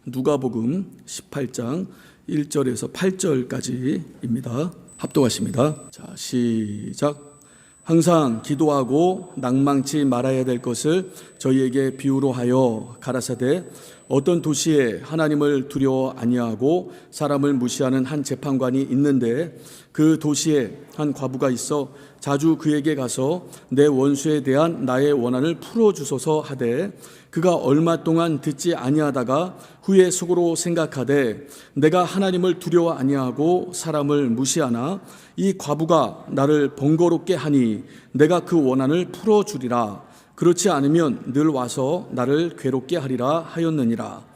누가복음 18장 1절에서 8절까지입니다. 합독하십니다. 자, 시작. 항상 기도하고 낭망치 말아야 될 것을 저희에게 비유로 하여 가라사대 어떤 도시에 하나님을 두려워 아니하고 사람을 무시하는 한 재판관이 있는데 그 도시에 한 과부가 있어 자주 그에게 가서 내 원수에 대한 나의 원한을 풀어주소서 하되 그가 얼마 동안 듣지 아니하다가 후에 속으로 생각하되 내가 하나님을 두려워 아니하고 사람을 무시하나 이 과부가 나를 번거롭게 하니 내가 그 원한을 풀어주리라. 그렇지 않으면 늘 와서 나를 괴롭게 하리라 하였느니라.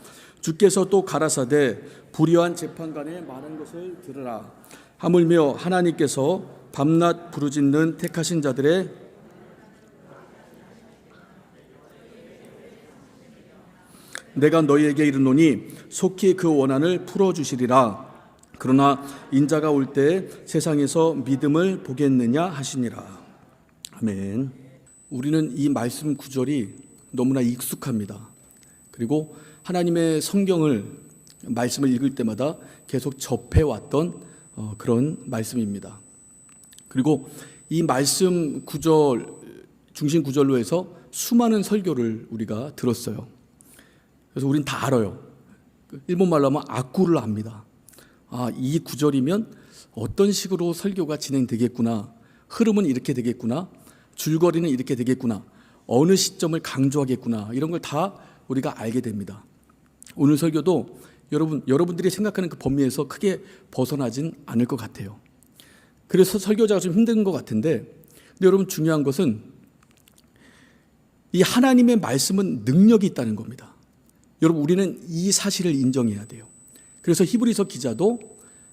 주께서 또 가라사대 불의한 재판관의 말한 것을 들으라. 하물며 하나님께서 밤낮 부르짖는 택하신 자들의 내가 너희에게 이르노니 속히 그 원한을 풀어주시리라. 그러나 인자가 올 때 세상에서 믿음을 보겠느냐 하시니라. 아멘. 우리는 이 말씀 구절이 너무나 익숙합니다. 그리고 하나님의 성경을 말씀을 읽을 때마다 계속 접해왔던 그런 말씀입니다. 그리고 이 말씀 구절 중심 구절로 해서 수많은 설교를 우리가 들었어요. 그래서 우린 다 알아요. 일본말로 하면 악구를 압니다. 이 구절이면 어떤 식으로 설교가 진행되겠구나, 흐름은 이렇게 되겠구나, 줄거리는 이렇게 되겠구나, 어느 시점을 강조하겠구나, 이런 걸 다 우리가 알게 됩니다. 오늘 설교도 여러분들이 생각하는 그 범위에서 크게 벗어나진 않을 것 같아요. 그래서 설교자가 좀 힘든 것 같은데, 근데 여러분 중요한 것은 이 하나님의 말씀은 능력이 있다는 겁니다. 여러분 우리는 이 사실을 인정해야 돼요. 그래서 히브리서 기자도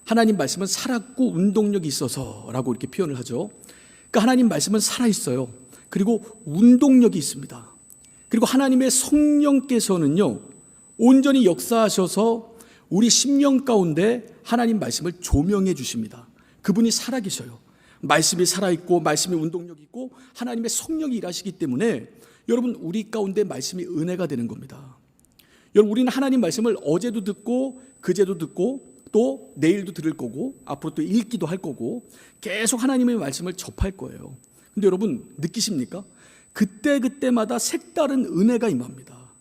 하나님 말씀은 살았고 운동력이 있어서라고 이렇게 표현을 하죠. 그러니까 하나님 말씀은 살아있어요. 그리고 운동력이 있습니다. 그리고 하나님의 성령께서는요 온전히 역사하셔서 우리 심령 가운데 하나님 말씀을 조명해 주십니다. 그분이 살아계셔요. 말씀이 살아있고 말씀이 운동력이 있고 하나님의 성령이 일하시기 때문에 여러분 우리 가운데 말씀이 은혜가 되는 겁니다. 여러분 우리는 하나님 말씀을 어제도 듣고 그제도 듣고 또 내일도 들을 거고 앞으로 또 읽기도 할 거고 계속 하나님의 말씀을 접할 거예요. 근데 여러분 느끼십니까? 그때마다 색다른 은혜가 임합니다.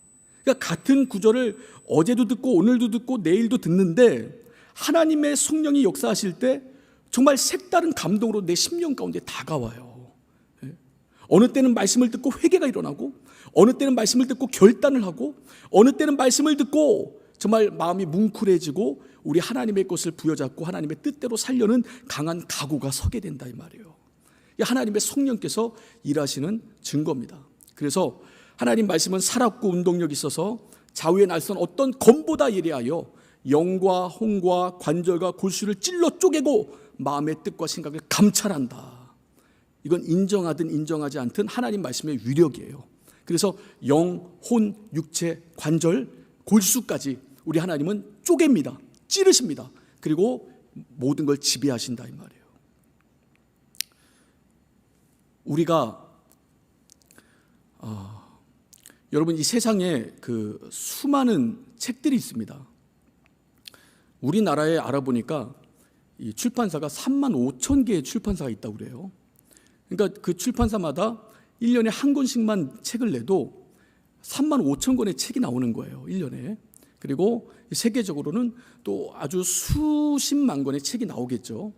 그러니까 같은 구절을 어제도 듣고 오늘도 듣고 내일도 듣는데 하나님의 성령이 역사하실 때 정말 색다른 감동으로 내 심령 가운데 다가와요. 어느 때는 말씀을 듣고 회개가 일어나고 어느 때는 말씀을 듣고 결단을 하고 어느 때는 말씀을 듣고 정말 마음이 뭉클해지고 우리 하나님의 것을 부여잡고 하나님의 뜻대로 살려는 강한 각오가 서게 된다 이 말이에요. 하나님의 성령께서 일하시는 증거입니다. 그래서 하나님 말씀은 살았고 운동력이 있어서 좌우의 날선 어떤 검보다 예리하여 영과 홍과 관절과 골수를 찔러 쪼개고 마음의 뜻과 생각을 감찰한다. 이건 인정하든 인정하지 않든 하나님 말씀의 위력이에요. 그래서 영, 혼, 육체, 관절, 골수까지 우리 하나님은 쪼갭니다. 찌르십니다. 그리고 모든 걸 지배하신다 이 말이에요. 우리가 여러분 이 세상에 그 수많은 책들이 있습니다. 우리나라에 알아보니까 이 출판사가 35,000개의 출판사가 있다고 그래요. 그러니까 그 출판사마다 1년에 한 권씩만 책을 내도 35,000권의 책이 나오는 거예요. 1년에. 그리고 세계적으로는 또 아주 수십만 권의 책이 나오겠죠.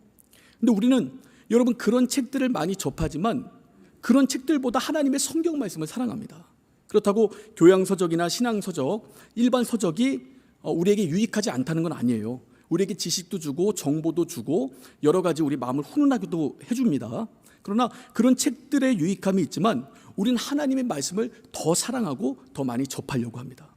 근데 우리는 여러분 그런 책들을 많이 접하지만 그런 책들보다 하나님의 성경 말씀을 사랑합니다. 그렇다고 교양서적이나 신앙서적, 일반 서적이 우리에게 유익하지 않다는 건 아니에요. 우리에게 지식도 주고 정보도 주고 여러 가지 우리 마음을 훈훈하게도 해줍니다. 그러나 그런 책들의 유익함이 있지만 우리는 하나님의 말씀을 더 사랑하고 더 많이 접하려고 합니다.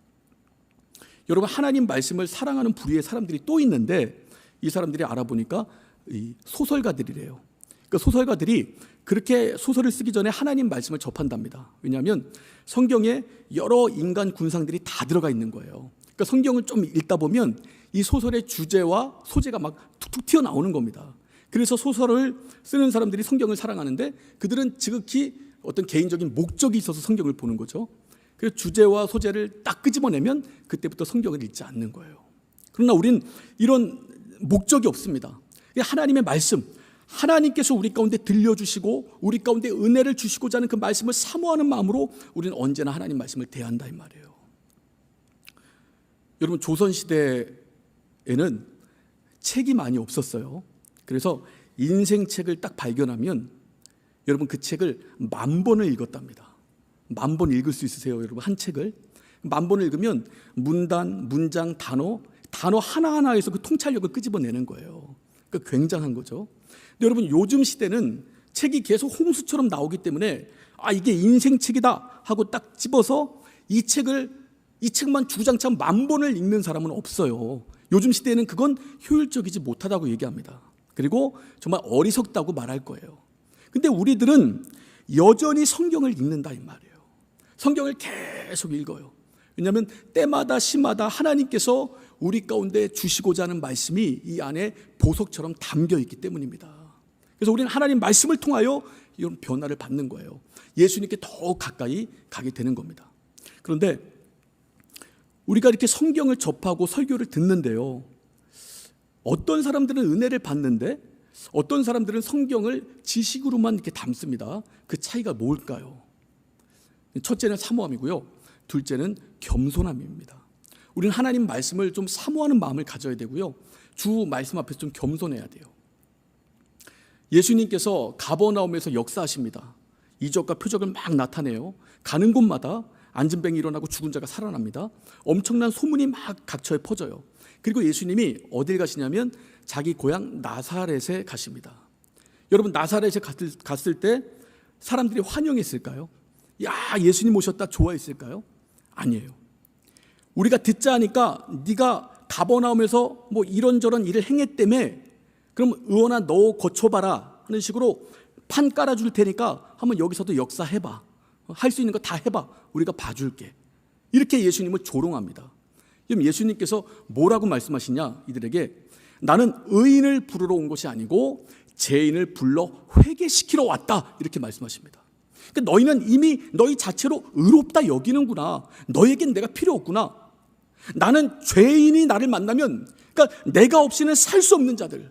여러분 하나님 말씀을 사랑하는 부류의 사람들이 또 있는데 이 사람들이 알아보니까 이 소설가들이래요. 그러니까 소설가들이 그렇게 소설을 쓰기 전에 하나님 말씀을 접한답니다. 왜냐하면 성경에 여러 인간 군상들이 다 들어가 있는 거예요. 그러니까 성경을 좀 읽다 보면 이 소설의 주제와 소재가 막 툭툭 튀어나오는 겁니다. 그래서 소설을 쓰는 사람들이 성경을 사랑하는데 그들은 지극히 어떤 개인적인 목적이 있어서 성경을 보는 거죠. 그래서 주제와 소재를 딱 끄집어내면 그때부터 성경을 읽지 않는 거예요. 그러나 우린 이런 목적이 없습니다. 하나님의 말씀, 하나님께서 우리 가운데 들려주시고 우리 가운데 은혜를 주시고자 하는 그 말씀을 사모하는 마음으로 우리는 언제나 하나님 말씀을 대한다 이 말이에요. 여러분, 조선시대에는 책이 많이 없었어요. 그래서 인생책을 딱 발견하면 여러분 그 책을 10,000번을 읽었답니다. 10,000번 읽을 수 있으세요, 여러분? 한 책을 10,000번을 읽으면 문단, 문장, 단어 하나하나에서 그 통찰력을 끄집어내는 거예요. 그러니까 굉장한 거죠. 근데 여러분, 요즘 시대는 책이 계속 홍수처럼 나오기 때문에 이게 인생책이다 하고 딱 집어서 이 책만 주구장창 10,000번을 읽는 사람은 없어요. 요즘 시대에는 그건 효율적이지 못하다고 얘기합니다. 그리고 정말 어리석다고 말할 거예요. 근데 우리들은 여전히 성경을 읽는다 이 말이에요. 성경을 계속 읽어요. 왜냐하면 때마다 시마다 하나님께서 우리 가운데 주시고자 하는 말씀이 이 안에 보석처럼 담겨 있기 때문입니다. 그래서 우리는 하나님 말씀을 통하여 이런 변화를 받는 거예요. 예수님께 더 가까이 가게 되는 겁니다. 그런데 우리가 이렇게 성경을 접하고 설교를 듣는데요, 어떤 사람들은 은혜를 받는데 어떤 사람들은 성경을 지식으로만 이렇게 담습니다. 그 차이가 뭘까요? 첫째는 사모함이고요, 둘째는 겸손함입니다. 우리는 하나님 말씀을 좀 사모하는 마음을 가져야 되고요, 주 말씀 앞에서 좀 겸손해야 돼요. 예수님께서 가버나움에서 역사하십니다. 이적과 표적을 막 나타내요. 가는 곳마다 앉은 뱅이 일어나고 죽은 자가 살아납니다. 엄청난 소문이 막 각처에 퍼져요. 그리고 예수님이 어딜 가시냐면 자기 고향 나사렛에 가십니다. 여러분, 나사렛에 갔을 때 사람들이 환영했을까요? 야, 예수님 오셨다 좋아했을까요? 아니에요. 우리가 듣자 하니까 네가 가버나움에서 뭐 이런저런 일을 행했다며, 그럼 의원아 너 고쳐봐라 하는 식으로 판 깔아줄 테니까 한번 여기서도 역사해봐, 할 수 있는 거 다 해봐, 우리가 봐줄게, 이렇게 예수님을 조롱합니다. 그럼 예수님께서 뭐라고 말씀하시냐, 이들에게 나는 의인을 부르러 온 것이 아니고 죄인을 불러 회개시키러 왔다, 이렇게 말씀하십니다. 그러니까 너희는 이미 너희 자체로 의롭다 여기는구나, 너에겐 내가 필요 없구나. 나는 죄인이 나를 만나면, 그러니까 내가 없이는 살 수 없는 자들,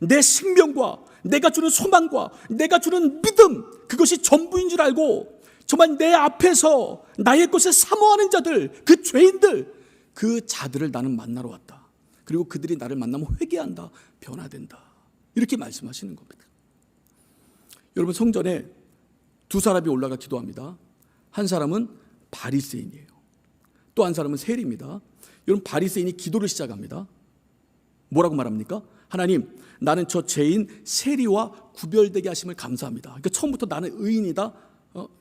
내 생명과 내가 주는 소망과 내가 주는 믿음, 그것이 전부인 줄 알고 정말 내 앞에서 나의 것을 사모하는 자들, 그 죄인들, 그 자들을 나는 만나러 왔다. 그리고 그들이 나를 만나면 회개한다, 변화된다, 이렇게 말씀하시는 겁니다. 여러분, 성전에 두 사람이 올라가 기도합니다. 한 사람은 바리새인이에요. 또 한 사람은 세리입니다. 여러분, 바리새인이 기도를 시작합니다. 뭐라고 말합니까? 하나님, 나는 저 죄인 세리와 구별되게 하심을 감사합니다. 그러니까 처음부터 나는 의인이다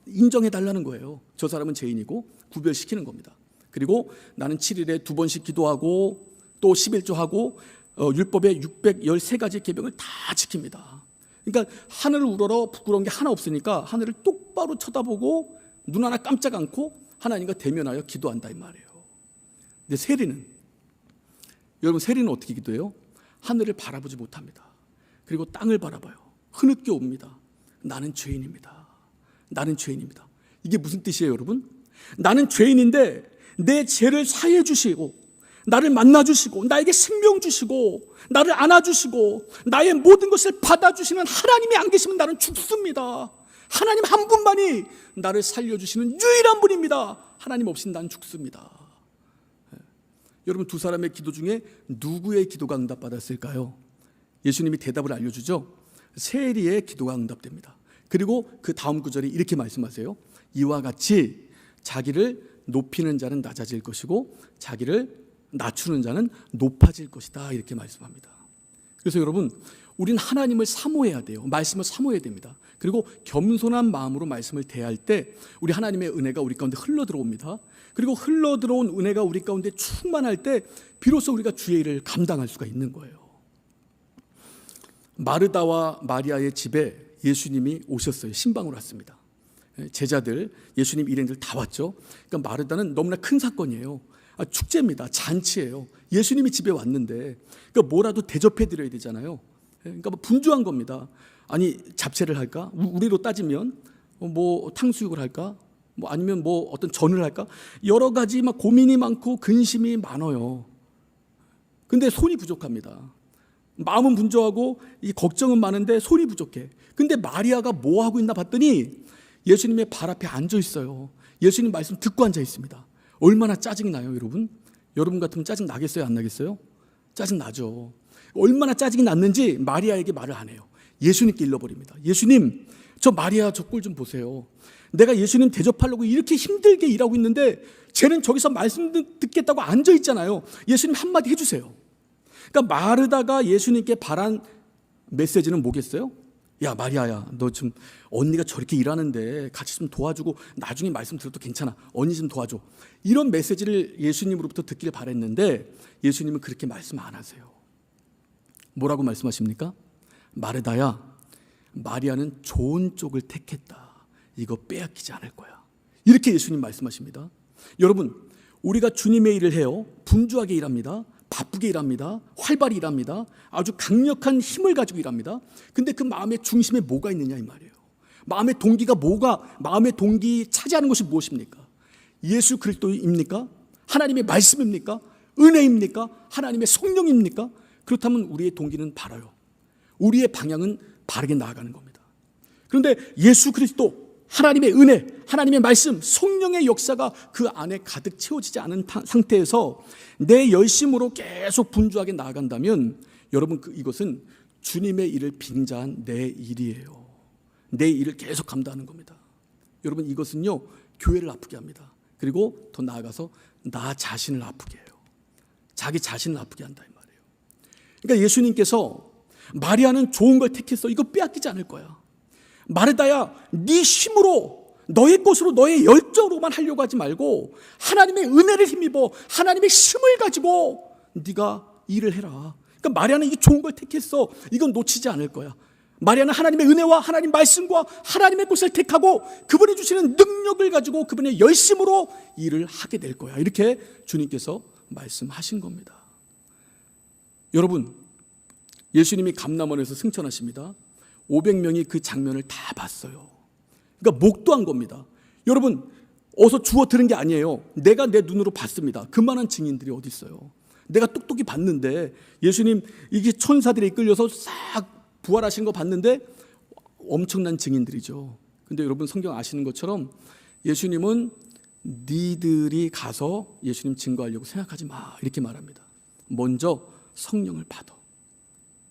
인정해 달라는 거예요. 저 사람은 죄인이고 구별시키는 겁니다. 그리고 나는 7일에 2번씩 기도하고 또 11조하고 율법의 613가지 계명을 다 지킵니다. 그러니까 하늘을 우러러 부끄러운 게 하나 없으니까 하늘을 똑바로 쳐다보고 눈 하나 깜짝 않고 하나님과 대면하여 기도한다 이 말이에요. 근데 세리는, 여러분, 세리는 어떻게 기도해요? 하늘을 바라보지 못합니다. 그리고 땅을 바라봐요. 흐느껴 옵니다. 나는 죄인입니다. 나는 죄인입니다. 이게 무슨 뜻이에요, 여러분? 나는 죄인인데 내 죄를 사해 주시고 나를 만나 주시고 나에게 생명 주시고 나를 안아 주시고 나의 모든 것을 받아 주시는 하나님이 안 계시면 나는 죽습니다. 하나님 한 분만이 나를 살려 주시는 유일한 분입니다. 하나님 없이는 나는 죽습니다. 여러분, 두 사람의 기도 중에 누구의 기도가 응답받았을까요? 예수님이 대답을 알려주죠. 세리의 기도가 응답됩니다. 그리고 그 다음 구절에 이렇게 말씀하세요. 이와 같이 자기를 높이는 자는 낮아질 것이고 자기를 낮추는 자는 높아질 것이다, 이렇게 말씀합니다. 그래서 여러분, 우린 하나님을 사모해야 돼요. 말씀을 사모해야 됩니다. 그리고 겸손한 마음으로 말씀을 대할 때 우리 하나님의 은혜가 우리 가운데 흘러들어옵니다. 그리고 흘러들어온 은혜가 우리 가운데 충만할 때 비로소 우리가 주의 일을 감당할 수가 있는 거예요. 마르다와 마리아의 집에 예수님이 오셨어요. 신방으로 왔습니다. 제자들, 예수님 일행들 다 왔죠. 그러니까 마르다는 너무나 큰 사건이에요. 축제입니다. 잔치예요. 예수님이 집에 왔는데 그러니까 뭐라도 대접해 드려야 되잖아요. 그러니까 분주한 겁니다. 아니, 잡채를 할까? 우리로 따지면 뭐 탕수육을 할까? 뭐 아니면 뭐 어떤 전을 할까? 여러 가지 막 고민이 많고 근심이 많아요. 근데 손이 부족합니다. 마음은 분주하고 이 걱정은 많은데 손이 부족해. 근데 마리아가 뭐 하고 있나 봤더니 예수님의 발 앞에 앉아 있어요. 예수님 말씀 듣고 앉아 있습니다. 얼마나 짜증이 나요, 여러분? 여러분 같으면 짜증 나겠어요, 안 나겠어요? 짜증 나죠. 얼마나 짜증이 났는지 마리아에게 말을 안 해요. 예수님께 일러버립니다. 예수님, 저 마리아 저 꼴 좀 보세요. 내가 예수님 대접하려고 이렇게 힘들게 일하고 있는데 쟤는 저기서 말씀 듣겠다고 앉아 있잖아요. 예수님 한마디 해주세요. 그러니까 마르다가 예수님께 바란 메시지는 뭐겠어요? 야, 마리아야, 너 좀 언니가 저렇게 일하는데 같이 좀 도와주고 나중에 말씀 들어도 괜찮아. 언니 좀 도와줘. 이런 메시지를 예수님으로부터 듣기를 바랬는데 예수님은 그렇게 말씀 안 하세요. 뭐라고 말씀하십니까? 마르다야, 마리아는 좋은 쪽을 택했다. 이거 빼앗기지 않을 거야. 이렇게 예수님 말씀하십니다. 여러분, 우리가 주님의 일을 해요. 분주하게 일합니다. 바쁘게 일합니다. 활발히 일합니다. 아주 강력한 힘을 가지고 일합니다. 근데 그 마음의 중심에 뭐가 있느냐 이 말이에요. 마음의 동기가 마음의 동기 차지하는 것이 무엇입니까? 예수 그리스도입니까? 하나님의 말씀입니까? 은혜입니까? 하나님의 성령입니까? 그렇다면 우리의 동기는 바라요. 우리의 방향은 바르게 나아가는 겁니다. 그런데 예수 그리스도, 하나님의 은혜, 하나님의 말씀, 성령의 역사가 그 안에 가득 채워지지 않은 상태에서 내 열심으로 계속 분주하게 나아간다면 여러분, 이것은 주님의 일을 빙자한 내 일이에요. 내 일을 계속 감당하는 겁니다. 여러분, 이것은요, 교회를 아프게 합니다. 그리고 더 나아가서 나 자신을 아프게 해요. 자기 자신을 아프게 한다 이 말이에요. 그러니까 예수님께서 마리아는 좋은 걸 택했어. 이거 빼앗기지 않을 거야. 마르다야, 네 힘으로 너의 것으로 너의 열정으로만 하려고 하지 말고 하나님의 은혜를 힘입어 하나님의 힘을 가지고 네가 일을 해라. 그러니까 마리아는 이 좋은 걸 택했어. 이건 놓치지 않을 거야. 마리아는 하나님의 은혜와 하나님 말씀과 하나님의 것을 택하고 그분이 주시는 능력을 가지고 그분의 열심으로 일을 하게 될 거야. 이렇게 주님께서 말씀하신 겁니다. 여러분, 예수님이 감람원에서 승천하십니다. 500명이 그 장면을 다 봤어요. 그러니까 목도한 겁니다. 여러분, 어서 주워 들은 게 아니에요. 내가 내 눈으로 봤습니다. 그만한 증인들이 어디 있어요. 내가 똑똑히 봤는데 예수님 이게 천사들이 이끌려서 싹 부활하신 거 봤는데 엄청난 증인들이죠. 근데 여러분, 성경 아시는 것처럼 예수님은 니들이 가서 예수님 증거하려고 생각하지 마 이렇게 말합니다. 먼저 성령을 받아.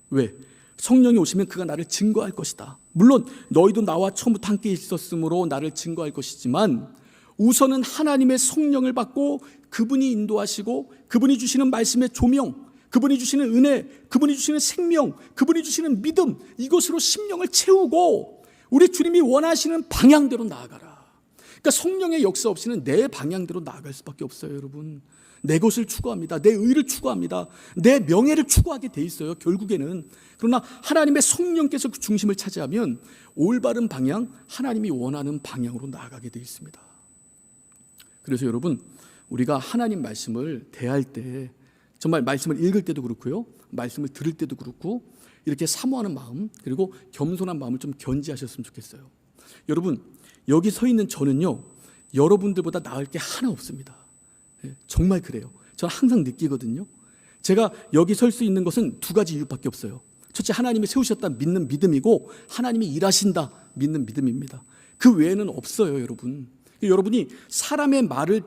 왜? 성령이 오시면 그가 나를 증거할 것이다. 물론 너희도 나와 처음부터 함께 있었으므로 나를 증거할 것이지만 우선은 하나님의 성령을 받고 그분이 인도하시고 그분이 주시는 말씀의 조명, 그분이 주시는 은혜, 그분이 주시는 생명, 그분이 주시는 믿음, 이것으로 심령을 채우고 우리 주님이 원하시는 방향대로 나아가라. 그러니까 성령의 역사 없이는 내 방향대로 나아갈 수밖에 없어요. 여러분, 내 것을 추구합니다. 내 의를 추구합니다. 내 명예를 추구하게 돼 있어요, 결국에는. 그러나 하나님의 성령께서 그 중심을 차지하면 올바른 방향, 하나님이 원하는 방향으로 나아가게 돼 있습니다. 그래서 여러분, 우리가 하나님 말씀을 대할 때 정말 말씀을 읽을 때도 그렇고요, 말씀을 들을 때도 그렇고 이렇게 사모하는 마음, 그리고 겸손한 마음을 좀 견지하셨으면 좋겠어요. 여러분, 여기 서 있는 저는요, 여러분들보다 나을 게 하나 없습니다. 정말 그래요. 저는 항상 느끼거든요. 제가 여기 설 수 있는 것은 두 가지 이유밖에 없어요. 첫째, 하나님이 세우셨다 믿는 믿음이고 하나님이 일하신다 믿는 믿음입니다. 그 외에는 없어요, 여러분. 여러분이 사람의 말을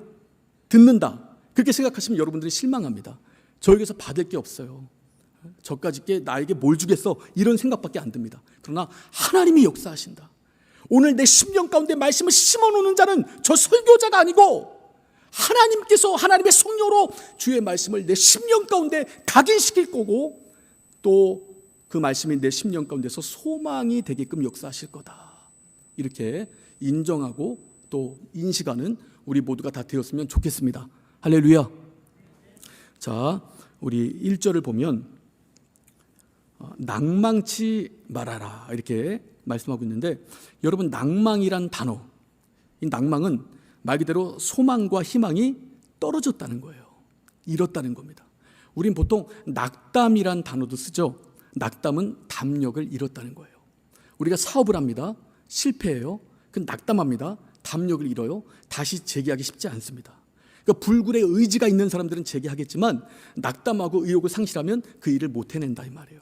듣는다 그렇게 생각하시면 여러분들이 실망합니다. 저에게서 받을 게 없어요. 저까짓 나에게 뭘 주겠어 이런 생각밖에 안 듭니다. 그러나 하나님이 역사하신다. 오늘 내 심령 가운데 말씀을 심어놓는 자는 저 설교자가 아니고 하나님께서 하나님의 성령으로 주의 말씀을 내 심령 가운데 각인시킬 거고 또 그 말씀이 내 심령 가운데서 소망이 되게끔 역사하실 거다. 이렇게 인정하고 또 인식하는 우리 모두가 다 되었으면 좋겠습니다. 할렐루야. 자, 우리 1절을 보면 낭망치 말아라 이렇게 말씀하고 있는데, 여러분, 낭망이란 단어, 이 낭망은 말 그대로 소망과 희망이 떨어졌다는 거예요. 잃었다는 겁니다. 우린 보통 낙담이란 단어도 쓰죠. 낙담은 담력을 잃었다는 거예요. 우리가 사업을 합니다. 실패해요. 그건 낙담합니다. 담력을 잃어요. 다시 재기하기 쉽지 않습니다. 그러니까 불굴의 의지가 있는 사람들은 재기하겠지만 낙담하고 의욕을 상실하면 그 일을 못 해낸다 이 말이에요.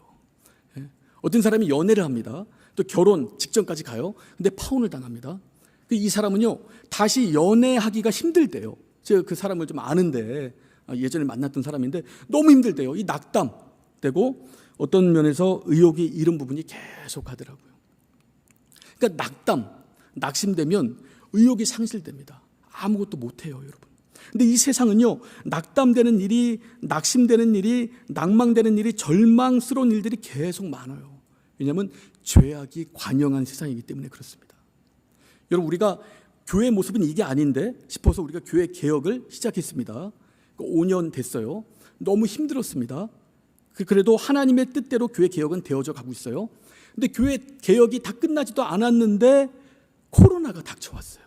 어떤 사람이 연애를 합니다. 또 결혼 직전까지 가요. 근데 파혼을 당합니다. 이 사람은요 다시 연애하기가 힘들대요. 제가 그 사람을 좀 아는데 예전에 만났던 사람인데 너무 힘들대요. 이 낙담되고 어떤 면에서 의욕이 잃은 부분이 계속 하더라고요. 그러니까 낙심되면 의욕이 상실됩니다. 아무것도 못해요, 여러분. 근데 이 세상은요 낙담되는 일이, 낙심되는 일이, 낭망되는 일이, 절망스러운 일들이 계속 많아요. 왜냐하면 죄악이 관영한 세상이기 때문에 그렇습니다. 여러분, 우리가 교회 모습은 이게 아닌데 싶어서 우리가 교회 개혁을 시작했습니다. 5년 됐어요. 너무 힘들었습니다. 그래도 하나님의 뜻대로 교회 개혁은 되어져 가고 있어요. 근데 교회 개혁이 다 끝나지도 않았는데 코로나가 닥쳐왔어요.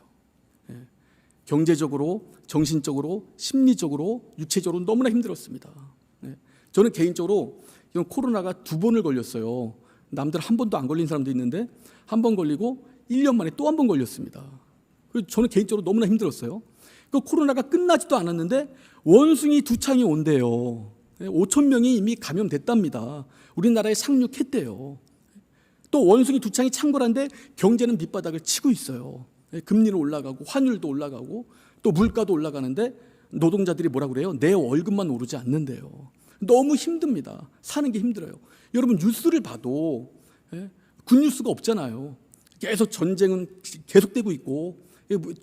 경제적으로, 정신적으로, 심리적으로, 육체적으로 너무나 힘들었습니다. 저는 개인적으로 이건 코로나가 2번을 걸렸어요. 남들 한 번도 안 걸린 사람도 있는데 한 번 걸리고 1년 만에 또 한 번 걸렸습니다. 그래서 저는 개인적으로 너무나 힘들었어요. 그 코로나가 끝나지도 않았는데 원숭이 2창이 온대요. 5천 명이 이미 감염됐답니다. 우리나라에 상륙했대요. 또 원숭이 2창이 창궐한데 경제는 밑바닥을 치고 있어요. 금리는 올라가고 환율도 올라가고 또 물가도 올라가는데 노동자들이 뭐라 그래요? 내 월급만 오르지 않는데요. 너무 힘듭니다. 사는 게 힘들어요. 여러분 뉴스를 봐도 굿뉴스가 없잖아요. 계속 전쟁은 계속되고 있고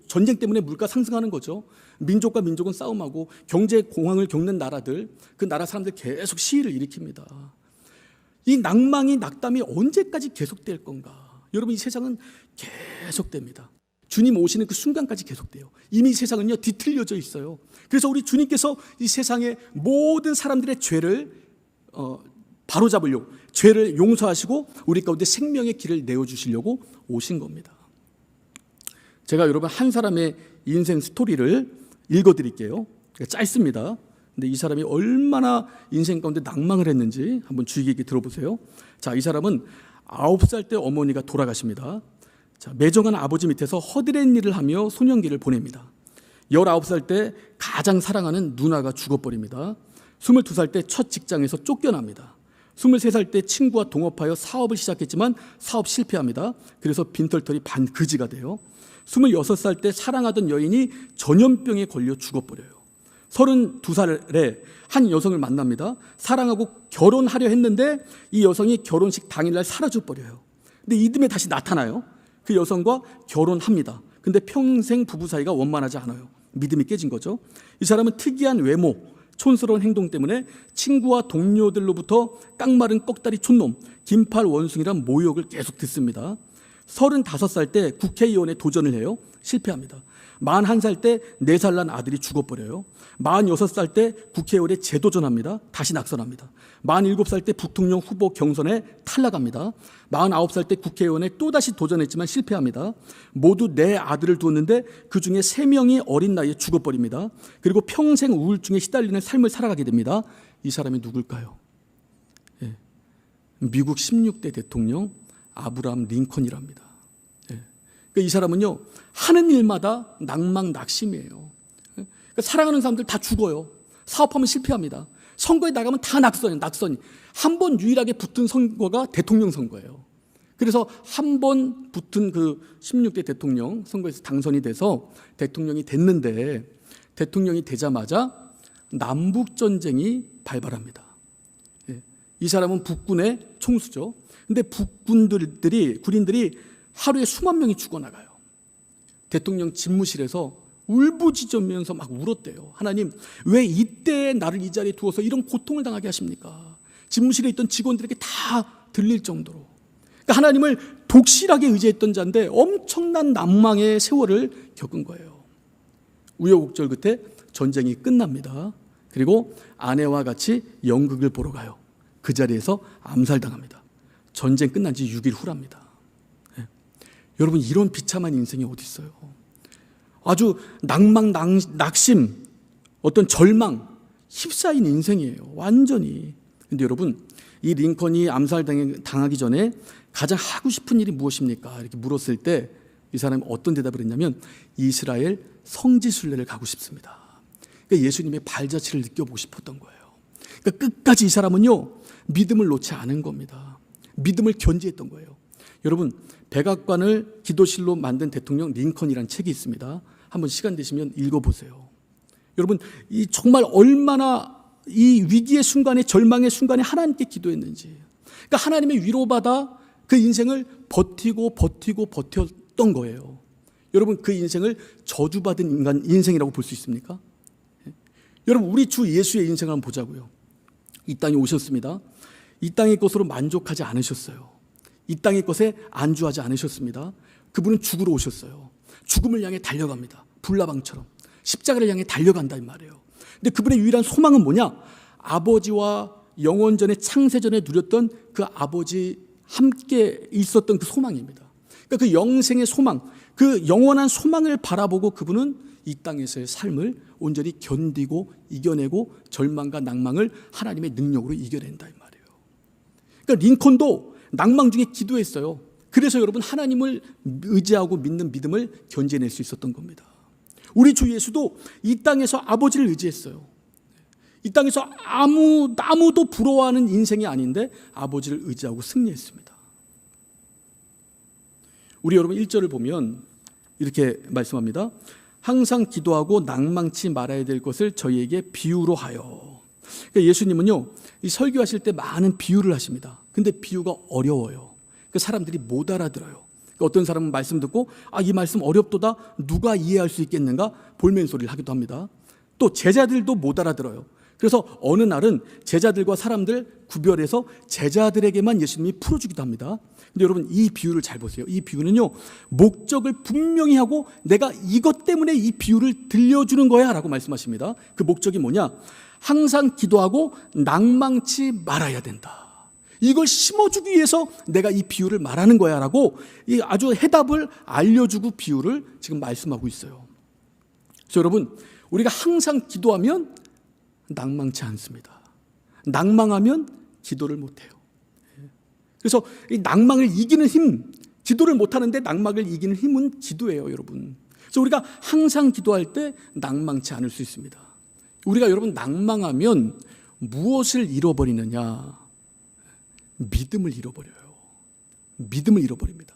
전쟁 때문에 물가 상승하는 거죠. 민족과 민족은 싸움하고 경제 공황을 겪는 나라들, 그 나라 사람들 계속 시위를 일으킵니다. 이 낭망이, 낙담이 언제까지 계속될 건가? 여러분, 이 세상은 계속됩니다. 주님 오시는 그 순간까지 계속돼요. 이미 이 세상은요 뒤틀려져 있어요. 그래서 우리 주님께서 이 세상의 모든 사람들의 죄를 바로잡으려고, 죄를 용서하시고 우리 가운데 생명의 길을 내어주시려고 오신 겁니다. 제가 여러분 한 사람의 인생 스토리를 읽어드릴게요. 짧습니다. 근데 이 사람이 얼마나 인생 가운데 낭망을 했는지 한번 주의 깊게 들어보세요. 자, 이 사람은 9살 때 어머니가 돌아가십니다. 자, 매정한 아버지 밑에서 허드렛 일을 하며 소년기를 보냅니다. 19살 때 가장 사랑하는 누나가 죽어버립니다. 22살 때 첫 직장에서 쫓겨납니다. 23살 때 친구와 동업하여 사업을 시작했지만 사업 실패합니다. 그래서 빈털털이 반그지가 돼요. 26살 때 사랑하던 여인이 전염병에 걸려 죽어버려요. 32살에 한 여성을 만납니다. 사랑하고 결혼하려 했는데 이 여성이 결혼식 당일날 사라져버려요. 근데 이듬해 다시 나타나요. 그 여성과 결혼합니다. 근데 평생 부부 사이가 원만하지 않아요. 믿음이 깨진 거죠. 이 사람은 특이한 외모, 촌스러운 행동 때문에 친구와 동료들로부터 깡마른 꺽다리 촌놈, 긴팔 원숭이란 모욕을 계속 듣습니다. 35살 때 국회의원에 도전을 해요. 실패합니다. 41살 때 4살 난 아들이 죽어버려요. 46살 때 국회의원에 재도전합니다. 다시 낙선합니다. 47살 때 부통령 후보 경선에 탈락합니다. 49살 때 국회의원에 또다시 도전했지만 실패합니다. 모두 4아들을 두었는데 그중에 3명이 어린 나이에 죽어버립니다. 그리고 평생 우울증에 시달리는 삶을 살아가게 됩니다. 이 사람이 누굴까요? 미국 16대 대통령 아브라함 링컨이랍니다. 그러니까 이 사람은요 하는 일마다 낭망 낙심이에요. 그러니까 사랑하는 사람들 다 죽어요. 사업하면 실패합니다. 선거에 나가면 다 낙선이. 한 번 유일하게 붙은 선거가 대통령 선거예요. 그래서 한 번 붙은 그 16대 대통령 선거에서 당선이 돼서 대통령이 됐는데, 대통령이 되자마자 남북전쟁이 발발합니다. 이 사람은 북군의 총수죠. 근데 군인들이 하루에 수만 명이 죽어나가요. 대통령 집무실에서 울부짖으면서 막 울었대요. 하나님, 왜 이때 나를 이 자리에 두어서 이런 고통을 당하게 하십니까? 집무실에 있던 직원들에게 다 들릴 정도로. 그러니까 하나님을 독실하게 의지했던 자인데 엄청난 낭망의 세월을 겪은 거예요. 우여곡절 끝에 전쟁이 끝납니다. 그리고 아내와 같이 연극을 보러 가요. 그 자리에서 암살당합니다. 전쟁 끝난 지 6일 후랍니다. 여러분, 이런 비참한 인생이 어디 있어요? 아주 낭망, 낙심, 어떤 절망, 휩싸인 인생이에요. 완전히. 근데 여러분, 이 링컨이 암살당하기 전에 가장 하고 싶은 일이 무엇입니까? 이렇게 물었을 때 이 사람이 어떤 대답을 했냐면 이스라엘 성지순례를 가고 싶습니다. 그러니까 예수님의 발자취를 느껴보고 싶었던 거예요. 그러니까 끝까지 이 사람은요 믿음을 놓지 않은 겁니다. 믿음을 견지했던 거예요. 여러분, 백악관을 기도실로 만든 대통령 링컨이라는 책이 있습니다. 한번 시간 되시면 읽어보세요. 여러분, 이 정말 얼마나 이 위기의 순간에, 절망의 순간에 하나님께 기도했는지, 그러니까 하나님의 위로받아 그 인생을 버텼던 거예요. 여러분, 그 인생을 저주받은 인생이라고 볼 수 있습니까? 여러분, 우리 주 예수의 인생을 한번 보자고요. 이 땅에 오셨습니다. 이 땅의 것으로 만족하지 않으셨어요. 이 땅의 것에 안주하지 않으셨습니다. 그분은 죽으러 오셨어요. 죽음을 향해 달려갑니다. 불나방처럼 십자가를 향해 달려간다 이 말이에요. 근데 그분의 유일한 소망은 뭐냐? 아버지와 영원전에, 창세전에 누렸던 그 아버지 함께 있었던 그 소망입니다. 그러니까 그 영생의 소망, 그 영원한 소망을 바라보고 그분은 이 땅에서의 삶을 온전히 견디고 이겨내고 절망과 낭망을 하나님의 능력으로 이겨낸다 이 말이에요. 그러니까 링컨도 낭망 중에 기도했어요. 그래서 여러분, 하나님을 의지하고 믿는 믿음을 견제낼 수 있었던 겁니다. 우리 주 예수도 이 땅에서 아버지를 의지했어요. 이 땅에서 아무도 부러워하는 인생이 아닌데 아버지를 의지하고 승리했습니다. 우리 여러분 1절을 보면 이렇게 말씀합니다. 항상 기도하고 낭망치 말아야 될 것을 저희에게 비유로 하여. 그러니까 예수님은요, 이 설교하실 때 많은 비유를 하십니다. 근데 비유가 어려워요. 그 사람들이 못 알아들어요. 그러니까 어떤 사람은 말씀 듣고 이 말씀 어렵도다, 누가 이해할 수 있겠는가 볼멘 소리를 하기도 합니다. 또 제자들도 못 알아들어요. 그래서 어느 날은 제자들과 사람들 구별해서 제자들에게만 예수님이 풀어주기도 합니다. 근데 여러분, 이 비유를 잘 보세요. 이 비유는요, 목적을 분명히 하고 내가 이것 때문에 이 비유를 들려주는 거야 라고 말씀하십니다. 그 목적이 뭐냐? 항상 기도하고 낭망치 말아야 된다. 이걸 심어주기 위해서 내가 이 비유를 말하는 거야 라고 아주 해답을 알려주고 비유를 지금 말씀하고 있어요. 그래서 여러분, 우리가 항상 기도하면 낭망치 않습니다. 낭망하면 기도를 못해요. 그래서 이 낭망을 이기는 힘, 기도를 못하는데 낭망을 이기는 힘은 기도예요, 여러분. 그래서 우리가 항상 기도할 때 낭망치 않을 수 있습니다. 우리가 여러분 낭망하면 무엇을 잃어버리느냐? 믿음을 잃어버려요. 믿음을 잃어버립니다.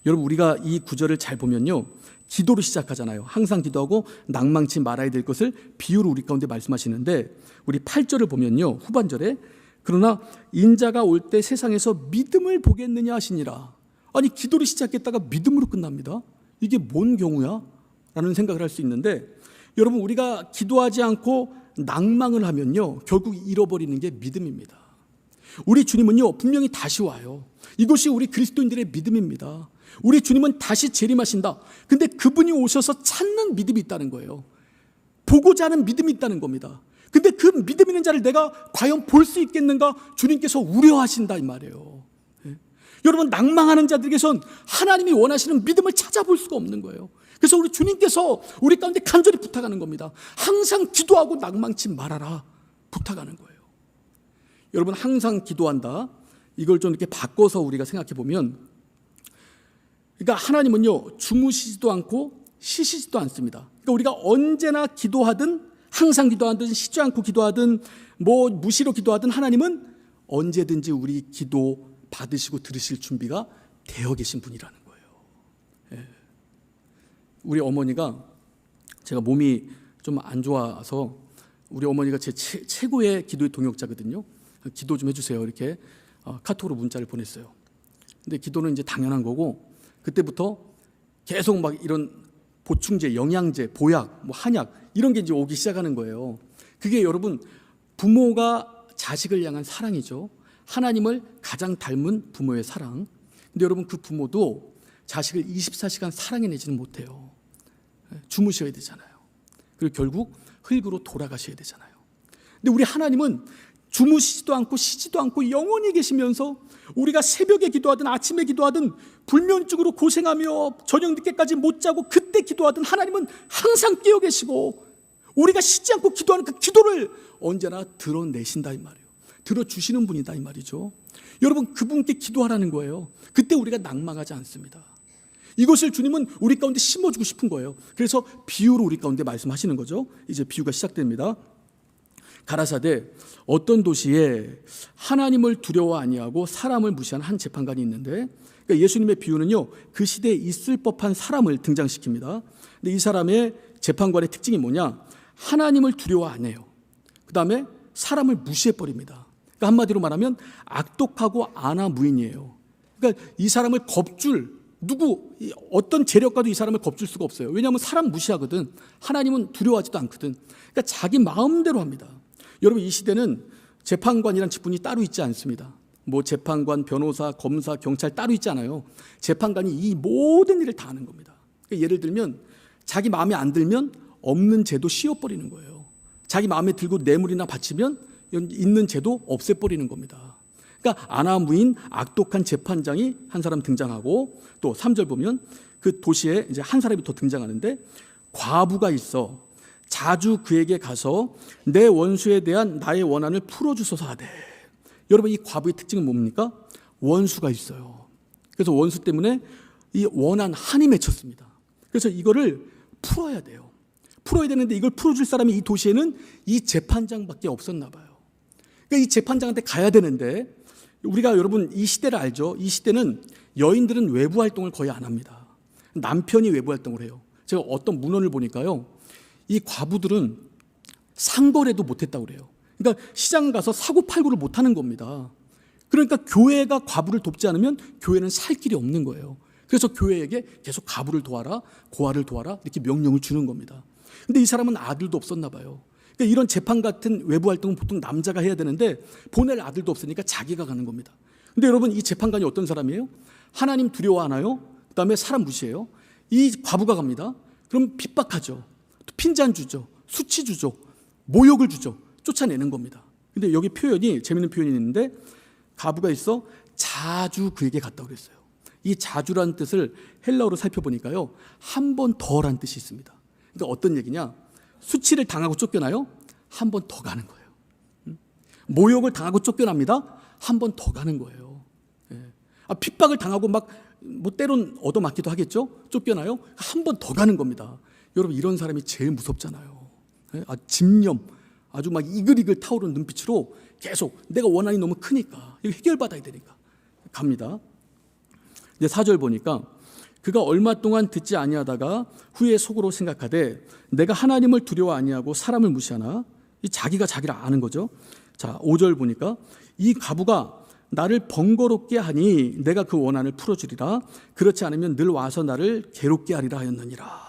여러분, 우리가 이 구절을 잘 보면요, 기도로 시작하잖아요. 항상 기도하고 낭망치 말아야 될 것을 비유로 우리 가운데 말씀하시는데, 우리 8절을 보면요, 후반절에 그러나 인자가 올 때 세상에서 믿음을 보겠느냐 하시니라. 아니, 기도로 시작했다가 믿음으로 끝납니다. 이게 뭔 경우야? 라는 생각을 할 수 있는데, 여러분, 우리가 기도하지 않고 낭망을 하면요, 결국 잃어버리는 게 믿음입니다. 우리 주님은요, 분명히 다시 와요. 이것이 우리 그리스도인들의 믿음입니다. 우리 주님은 다시 재림하신다. 근데 그분이 오셔서 찾는 믿음이 있다는 거예요. 보고자 하는 믿음이 있다는 겁니다. 근데 그 믿음 있는 자를 내가 과연 볼 수 있겠는가? 주님께서 우려하신다 이 말이에요. 여러분, 낭망하는 자들에게선 하나님이 원하시는 믿음을 찾아볼 수가 없는 거예요. 그래서 우리 주님께서 우리 가운데 간절히 부탁하는 겁니다. 항상 기도하고 낭망치 말아라 부탁하는 거예요. 여러분, 항상 기도한다, 이걸 좀 이렇게 바꿔서 우리가 생각해 보면, 그러니까 하나님은요, 주무시지도 않고 쉬시지도 않습니다. 그러니까 우리가 언제나 기도하든, 항상 기도하든, 쉬지 않고 기도하든, 무시로 기도하든, 하나님은 언제든지 우리 기도 받으시고 들으실 준비가 되어 계신 분이라는 거예요. 예. 우리 어머니가, 제가 몸이 좀 안 좋아서 우리 어머니가 제 최고의 기도의 동역자거든요. 기도 좀 해주세요, 이렇게 카톡으로 문자를 보냈어요. 근데 기도는 이제 당연한 거고, 그때부터 계속 막 이런 보충제, 영양제, 보약, 한약 이런 게 이제 오기 시작하는 거예요. 그게 여러분, 부모가 자식을 향한 사랑이죠. 하나님을 가장 닮은 부모의 사랑. 근데 여러분, 그 부모도 자식을 24시간 사랑해내지는 못해요. 주무셔야 되잖아요. 그리고 결국 흙으로 돌아가셔야 되잖아요. 근데 우리 하나님은 주무시지도 않고 쉬지도 않고 영원히 계시면서 우리가 새벽에 기도하든 아침에 기도하든 불면증으로 고생하며 저녁 늦게까지 못 자고 그때 기도하든 하나님은 항상 깨어 계시고 우리가 쉬지 않고 기도하는 그 기도를 언제나 드러내신다 이 말이에요. 들어주시는 분이다 이 말이죠. 여러분, 그분께 기도하라는 거예요. 그때 우리가 낭망하지 않습니다. 이것을 주님은 우리 가운데 심어주고 싶은 거예요. 그래서 비유로 우리 가운데 말씀하시는 거죠. 이제 비유가 시작됩니다. 가라사대 어떤 도시에 하나님을 두려워 아니하고 사람을 무시한 한 재판관이 있는데, 그러니까 예수님의 비유는요, 그 시대에 있을 법한 사람을 등장시킵니다. 근데 이 사람의 재판관의 특징이 뭐냐? 하나님을 두려워 안 해요. 그 다음에 사람을 무시해버립니다. 그러니까 한마디로 말하면 악독하고 안하무인이에요. 그러니까 이 사람을 겁줄 어떤 재력과도 이 사람을 겁줄 수가 없어요. 왜냐하면 사람 무시하거든. 하나님은 두려워하지도 않거든. 그러니까 자기 마음대로 합니다. 여러분, 이 시대는 재판관이란 직분이 따로 있지 않습니다. 뭐 재판관, 변호사, 검사, 경찰 따로 있지 않아요. 재판관이 이 모든 일을 다 하는 겁니다. 그러니까 예를 들면 자기 마음에 안 들면 없는 죄도 씌워버리는 거예요. 자기 마음에 들고 뇌물이나 바치면 있는 죄도 없애버리는 겁니다. 그러니까 안하무인 악독한 재판장이 한 사람 등장하고, 또 3절 보면 그 도시에 이제 한 사람이 더 등장하는데, 과부가 있어 자주 그에게 가서 내 원수에 대한 나의 원한을 풀어주소서 하되. 여러분, 이 과부의 특징은 뭡니까? 원수가 있어요. 그래서 원수 때문에 이 원한 한이 맺혔습니다. 그래서 이거를 풀어야 돼요. 풀어야 되는데 이걸 풀어줄 사람이 이 도시에는 이 재판장밖에 없었나 봐요. 그러니까 이 재판장한테 가야 되는데, 우리가 여러분 이 시대를 알죠? 이 시대는 여인들은 외부 활동을 거의 안 합니다. 남편이 외부 활동을 해요. 제가 어떤 문헌을 보니까요, 이 과부들은 상거래도 못했다고 그래요. 그러니까 시장 가서 사고 팔고를 못하는 겁니다. 그러니까 교회가 과부를 돕지 않으면 교회는 살 길이 없는 거예요. 그래서 교회에게 계속 과부를 도와라, 고아를 도와라 이렇게 명령을 주는 겁니다. 근데 이 사람은 아들도 없었나 봐요. 그러니까 이런 재판 같은 외부 활동은 보통 남자가 해야 되는데 보낼 아들도 없으니까 자기가 가는 겁니다. 근데 여러분, 이 재판관이 어떤 사람이에요? 하나님 두려워하나요? 그다음에 사람 무시해요. 이 과부가 갑니다. 그럼 핍박하죠. 핀잔 주죠. 수치 주죠. 모욕을 주죠. 쫓아내는 겁니다. 근데 여기 표현이, 재밌는 표현이 있는데, 과부가 있어 자주 그에게 갔다고 그랬어요. 이 자주라는 뜻을 헬라어로 살펴보니까요, 한 번 더라는 뜻이 있습니다. 그러니까 어떤 얘기냐? 수치를 당하고 쫓겨나요? 한 번 더 가는 거예요. 모욕을 당하고 쫓겨납니다. 한 번 더 가는 거예요. 핍박을 당하고 뭐 때론 얻어맞기도 하겠죠. 쫓겨나요? 한 번 더 가는 겁니다. 여러분, 이런 사람이 제일 무섭잖아요. 집념, 아주 막 이글이글 타오르는 눈빛으로 계속 내가 원한이 너무 크니까 이거 해결받아야 되니까 갑니다. 이제 4절 보니까, 그가 얼마 동안 듣지 아니하다가 후에 속으로 생각하되 내가 하나님을 두려워 아니하고 사람을 무시하나. 이 자기가 자기를 아는 거죠. 자, 5절 보니까, 이 과부가 나를 번거롭게 하니 내가 그 원한을 풀어주리라. 그렇지 않으면 늘 와서 나를 괴롭게 하리라 하였느니라.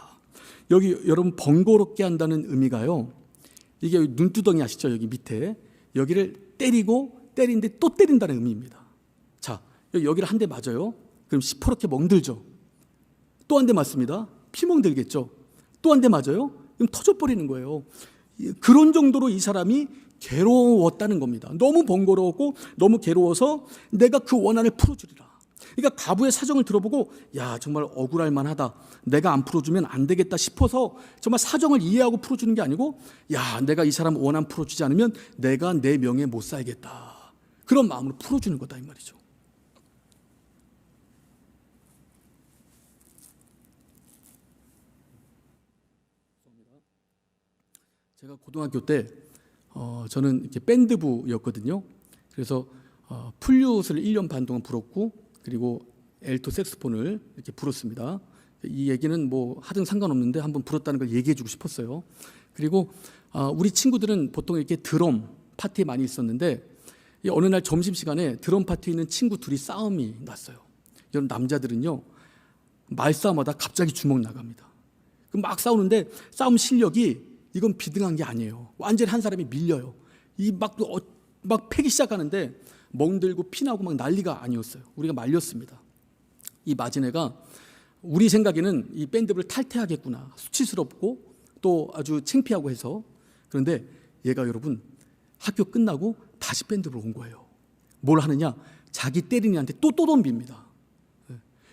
여기 여러분, 번거롭게 한다는 의미가요, 이게 눈두덩이 아시죠? 여기 밑에 여기를 때리는데 또 때린다는 의미입니다. 자, 여기를 한 대 맞아요. 그럼 시퍼렇게 멍들죠. 또 한 대 맞습니다. 피 멍들겠죠. 또 한 대 맞아요. 그럼 터져버리는 거예요. 그런 정도로 이 사람이 괴로웠다는 겁니다. 너무 번거로웠고 너무 괴로워서 내가 그 원한을 풀어주리라. 그러니까 과부의 사정을 들어보고, 야, 정말 억울할 만하다, 내가 안 풀어주면 안 되겠다 싶어서 정말 사정을 이해하고 풀어주는 게 아니고, 야, 내가 이 사람 원한 풀어주지 않으면 내가 내 명예 못 살겠다, 그런 마음으로 풀어주는 거다 이 말이죠. 제가 고등학교 때 저는 이렇게 밴드부였거든요. 그래서 플룻을 1년 반 동안 불었고, 그리고 엘토 색스폰을 이렇게 불었습니다. 이 얘기는 뭐 하든 상관없는데 한번 불었다는 걸 얘기해주고 싶었어요. 그리고 우리 친구들은 보통 이렇게 드럼 파티에 많이 있었는데, 어느 날 점심시간에 드럼 파티에 있는 친구 둘이 싸움이 났어요. 여러분, 남자들은요, 말싸움하다 갑자기 주먹 나갑니다. 그럼 막 싸우는데 싸움 실력이, 이건 비등한 게 아니에요. 완전히 한 사람이 밀려요. 막 패기 시작하는데 멍들고 피나고 막 난리가 아니었어요. 우리가 말렸습니다. 이 마지네가 우리 생각에는 이 밴드를 탈퇴하겠구나, 수치스럽고 또 아주 창피하고 해서. 그런데 얘가 여러분, 학교 끝나고 다시 밴드부로 온 거예요. 뭘 하느냐? 자기 때린 애한테 또 덤빕니다.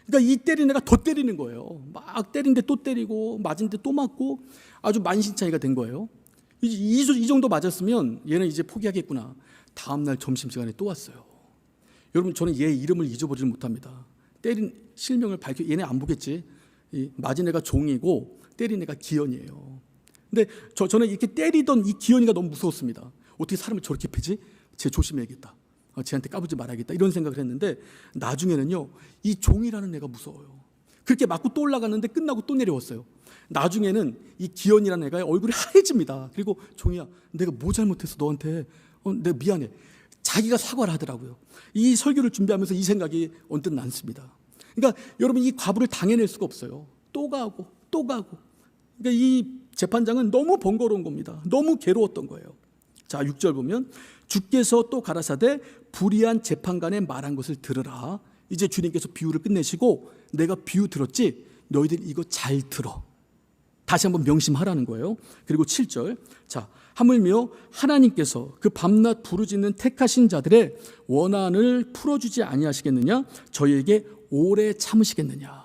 그러니까 이 때린 애가 더 때리는 거예요. 막 때린데 또 때리고, 맞은데 또 맞고, 아주 만신창이가 된 거예요. 이 정도 맞았으면 얘는 이제 포기하겠구나. 다음 날 점심시간에 또 왔어요. 여러분, 저는 얘 이름을 잊어버리지 못합니다. 때린 실명을 밝혀. 얘네 안 보겠지. 이 맞은 애가 종이고 때린 애가 기현이에요. 근데 저는 이렇게 때리던 이 기현이가 너무 무서웠습니다. 어떻게 사람을 저렇게 패지? 쟤 조심해야겠다. 쟤한테 까불지 말아야겠다. 이런 생각을 했는데 나중에는요, 이 종이라는 애가 무서워요. 그렇게 맞고 또 올라갔는데 끝나고 또 내려왔어요. 나중에는 이 기현이라는 애가 얼굴이 하얘집니다. 그리고 종이야, 내가 뭐 잘못했어 너한테? 내가 미안해. 자기가 사과를 하더라고요. 이 설교를 준비하면서 이 생각이 언뜻 났습니다. 그러니까 여러분, 이 과부를 당해낼 수가 없어요. 또 가고 또 가고. 그러니까 이 재판장은 너무 번거로운 겁니다. 너무 괴로웠던 거예요. 자, 6절 보면 주께서 또 가라사대 불의한 재판관의 말한 것을 들으라. 이제 주님께서 비유를 끝내시고 내가 비유 들었지? 너희들 이거 잘 들어. 다시 한번 명심하라는 거예요. 그리고 7절. 자, 하물며 하나님께서 그 밤낮 부르짖는 택하신 자들의 원한을 풀어주지 아니하시겠느냐? 저희에게 오래 참으시겠느냐?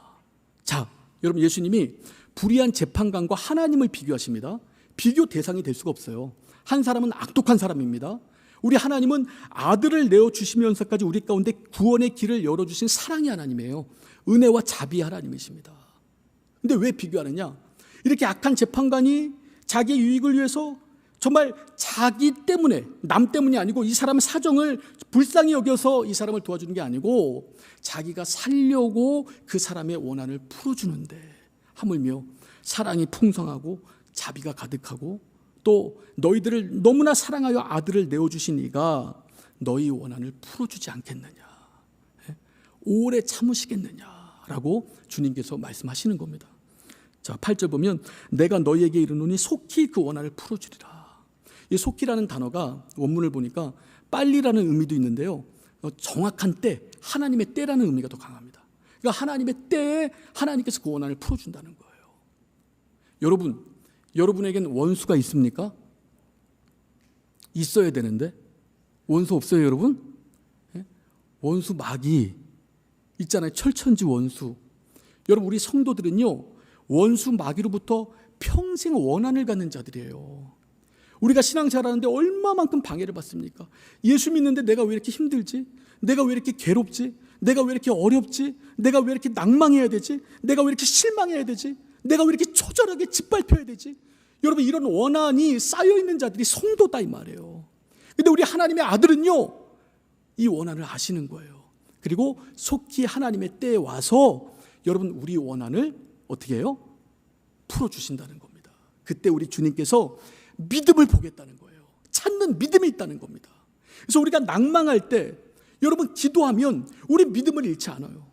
자, 여러분, 예수님이 불의한 재판관과 하나님을 비교하십니다. 비교 대상이 될 수가 없어요. 한 사람은 악독한 사람입니다. 우리 하나님은 아들을 내어주시면서까지 우리 가운데 구원의 길을 열어주신 사랑의 하나님이에요. 은혜와 자비의 하나님이십니다. 근데 왜 비교하느냐? 이렇게 악한 재판관이 자기의 유익을 위해서 정말 자기 때문에, 남 때문이 아니고 이 사람의 사정을 불쌍히 여겨서 이 사람을 도와주는 게 아니고 자기가 살려고 그 사람의 원한을 풀어주는데, 하물며 사랑이 풍성하고 자비가 가득하고 또 너희들을 너무나 사랑하여 아들을 내어주신 이가 너희 원한을 풀어주지 않겠느냐, 오래 참으시겠느냐라고 주님께서 말씀하시는 겁니다. 자, 8절 보면 내가 너희에게 이르노니 속히 그 원한을 풀어주리라. 이 속히라는 단어가 원문을 보니까 빨리라는 의미도 있는데요, 정확한 때, 하나님의 때라는 의미가 더 강합니다. 그러니까 하나님의 때에 하나님께서 그 원한을 풀어준다는 거예요. 여러분에겐 원수가 있습니까? 있어야 되는데 원수 없어요, 여러분? 원수 마귀 있잖아요. 철천지 원수. 여러분, 우리 성도들은요, 원수 마귀로부터 평생 원한을 갖는 자들이에요. 우리가 신앙생활하는데 얼마만큼 방해를 받습니까? 예수 믿는데 내가 왜 이렇게 힘들지? 내가 왜 이렇게 괴롭지? 내가 왜 이렇게 어렵지? 내가 왜 이렇게 낭망해야 되지? 내가 왜 이렇게 실망해야 되지? 내가 왜 이렇게 초절하게 짓밟혀야 되지? 여러분, 이런 원한이 쌓여있는 자들이 성도다 이 말이에요. 근데 우리 하나님의 아들은요, 이 원한을 아시는 거예요. 그리고 속히 하나님의 때에 와서 여러분, 우리 원한을 어떻게 해요? 풀어주신다는 겁니다. 그때 우리 주님께서 믿음을 보겠다는 거예요. 찾는 믿음이 있다는 겁니다. 그래서 우리가 낭망할 때 여러분, 기도하면 우리 믿음을 잃지 않아요.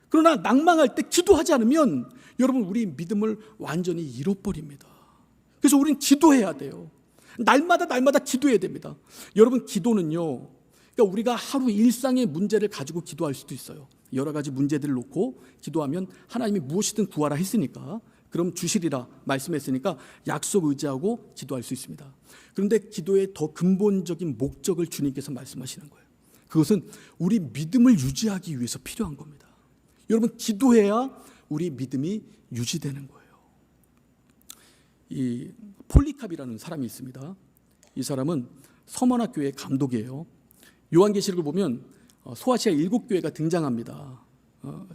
그러나 낭망할 때 기도하지 않으면 여러분, 우리 믿음을 완전히 잃어버립니다. 그래서 우리는 기도해야 돼요. 날마다 기도해야 됩니다. 여러분, 기도는요, 그러니까 우리가 하루 일상의 문제를 가지고 기도할 수도 있어요. 여러 가지 문제들을 놓고 기도하면 하나님이 무엇이든 구하라 했으니까, 그럼 주시리라 말씀했으니까 약속 의지하고 기도할 수 있습니다. 그런데 기도의 더 근본적인 목적을 주님께서 말씀하시는 거예요. 그것은 우리 믿음을 유지하기 위해서 필요한 겁니다. 여러분, 기도해야 우리 믿음이 유지되는 거예요. 이 폴리캅이라는 사람이 있습니다. 이 사람은 서머나 교회 감독이에요. 요한계시록을 보면 소아시아 7교회가 등장합니다.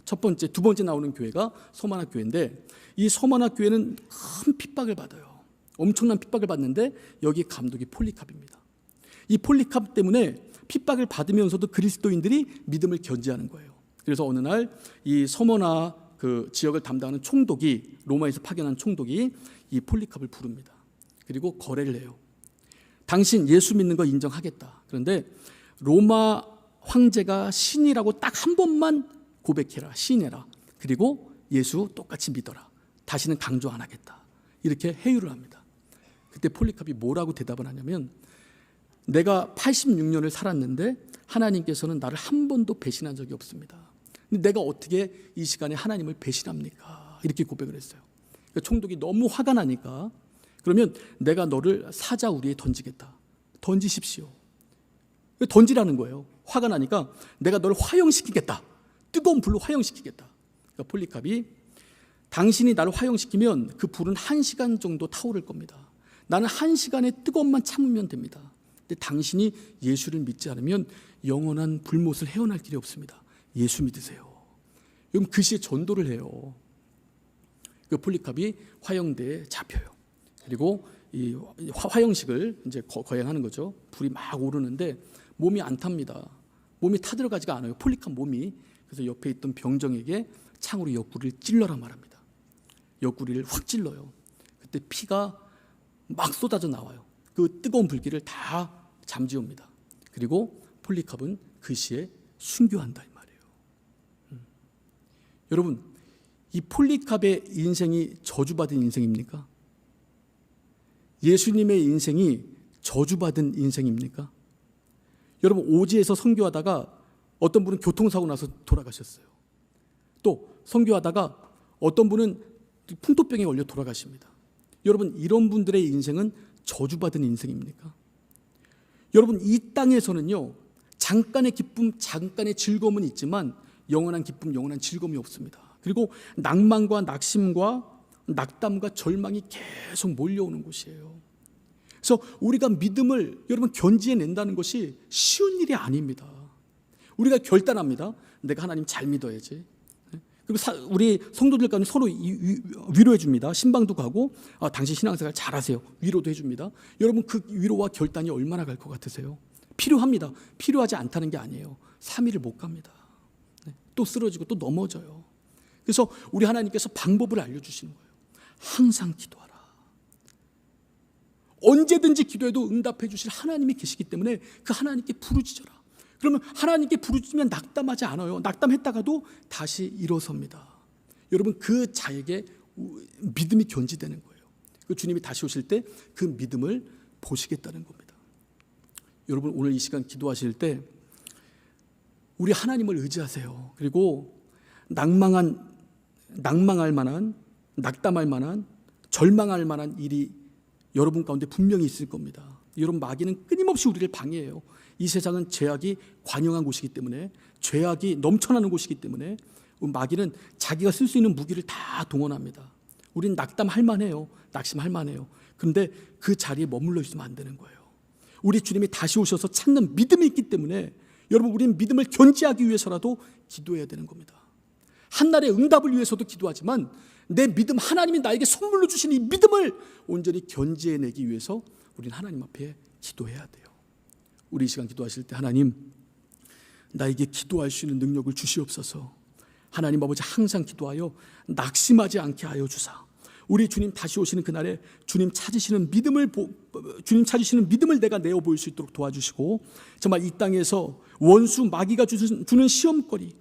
첫 번째, 두 번째 나오는 교회가 서머나 교회인데, 이 서머나 교회는 큰 핍박을 받아요. 엄청난 핍박을 받는데 여기 감독이 폴리캅입니다. 이 폴리캅 때문에 핍박을 받으면서도 그리스도인들이 믿음을 견지하는 거예요. 그래서 어느 날 이 서머나 그 지역을 담당하는 총독이, 로마에서 파견한 총독이 이 폴리캅을 부릅니다. 그리고 거래를 해요. 당신 예수 믿는 거 인정하겠다. 그런데 로마 황제가 신이라고 딱 한 번만 고백해라. 신해라. 그리고 예수 똑같이 믿어라. 다시는 강조 안 하겠다. 이렇게 회유를 합니다. 그때 폴리캅이 뭐라고 대답을 하냐면, 내가 86년을 살았는데 하나님께서는 나를 한 번도 배신한 적이 없습니다. 근데 내가 어떻게 이 시간에 하나님을 배신합니까? 이렇게 고백을 했어요. 그러니까 총독이 너무 화가 나니까, 그러면 내가 너를 사자우리에 던지겠다. 던지십시오. 던지라는 거예요. 화가 나니까 내가 너를 화형시키겠다. 뜨거운 불로 화형시키겠다. 그러니까 폴리캅이, 당신이 나를 화형시키면 그 불은 1시간 정도 타오를 겁니다. 나는 1시간의 뜨거움만 참으면 됩니다. 근데 당신이 예수를 믿지 않으면 영원한 불못을 헤어날 길이 없습니다. 예수 믿으세요. 여러분 그 시에 전도를 해요. 그 폴리캅이 화영대에 잡혀요. 그리고 이 화영식을 이제 거행하는 거죠. 불이 막 오르는데 몸이 안 탑니다. 몸이 타들어가지가 않아요. 폴리캅 몸이. 그래서 옆에 있던 병정에게 창으로 옆구리를 찔러라 말합니다. 옆구리를 확 찔러요. 그때 피가 막 쏟아져 나와요. 그 뜨거운 불길을 다 잠재웁니다. 그리고 폴리캅은 그 시에 순교한다 이 말이에요. 여러분, 이 폴리캅의 인생이 저주받은 인생입니까? 예수님의 인생이 저주받은 인생입니까? 여러분, 오지에서 선교하다가 어떤 분은 교통사고 나서 돌아가셨어요. 또 선교하다가 어떤 분은 풍토병에 걸려 돌아가십니다. 여러분, 이런 분들의 인생은 저주받은 인생입니까? 여러분, 이 땅에서는요, 잠깐의 기쁨, 잠깐의 즐거움은 있지만 영원한 기쁨, 영원한 즐거움이 없습니다. 그리고 낭만과 낙심과 낙담과 절망이 계속 몰려오는 곳이에요. 그래서 우리가 믿음을 여러분 견지해낸다는 것이 쉬운 일이 아닙니다. 우리가 결단합니다. 내가 하나님 잘 믿어야지. 그리고 우리 성도들 가운데 서로 위로해 줍니다. 신방도 가고 당신 신앙생활 잘하세요. 위로도 해줍니다. 여러분 그 위로와 결단이 얼마나 갈 것 같으세요? 필요합니다. 필요하지 않다는 게 아니에요. 3일을 못 갑니다. 또 쓰러지고 또 넘어져요. 그래서 우리 하나님께서 방법을 알려주시는 거예요. 항상 기도하라. 언제든지 기도해도 응답해 주실 하나님이 계시기 때문에 그 하나님께 부르짖어라. 그러면 하나님께 부르짖으면 낙담하지 않아요. 낙담했다가도 다시 일어섭니다. 여러분 그 자에게 믿음이 견지되는 거예요. 그 주님이 다시 오실 때 그 믿음을 보시겠다는 겁니다. 여러분 오늘 이 시간 기도하실 때 우리 하나님을 의지하세요. 그리고 낭망할 만한, 낙담할 만한, 절망할 만한 일이 여러분 가운데 분명히 있을 겁니다. 여러분 마귀는 끊임없이 우리를 방해해요. 이 세상은 죄악이 관영한 곳이기 때문에, 죄악이 넘쳐나는 곳이기 때문에 마귀는 자기가 쓸 수 있는 무기를 다 동원합니다. 우린 낙담할 만해요. 낙심할 만해요. 그런데 그 자리에 머물러 있으면 안 되는 거예요. 우리 주님이 다시 오셔서 찾는 믿음이 있기 때문에 여러분 우리는 믿음을 견지하기 위해서라도 기도해야 되는 겁니다. 한날의 응답을 위해서도 기도하지만 내 믿음, 하나님이 나에게 선물로 주신 이 믿음을 온전히 견지해내기 위해서 우리는 하나님 앞에 기도해야 돼요. 우리 이 시간 기도하실 때 하나님 나에게 기도할 수 있는 능력을 주시옵소서. 하나님 아버지 항상 기도하여 낙심하지 않게 하여 주사. 우리 주님 다시 오시는 그날에 주님 찾으시는 믿음을 내가 내어 보일 수 있도록 도와주시고, 정말 이 땅에서 원수 마귀가 주는 시험거리,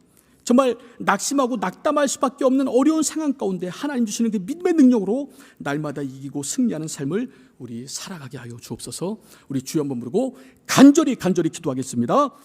정말 낙심하고 낙담할 수밖에 없는 어려운 상황 가운데 하나님 주시는 그 믿음의 능력으로 날마다 이기고 승리하는 삶을 우리 살아가게 하여 주옵소서. 우리 주여 한번 부르고 간절히 기도하겠습니다.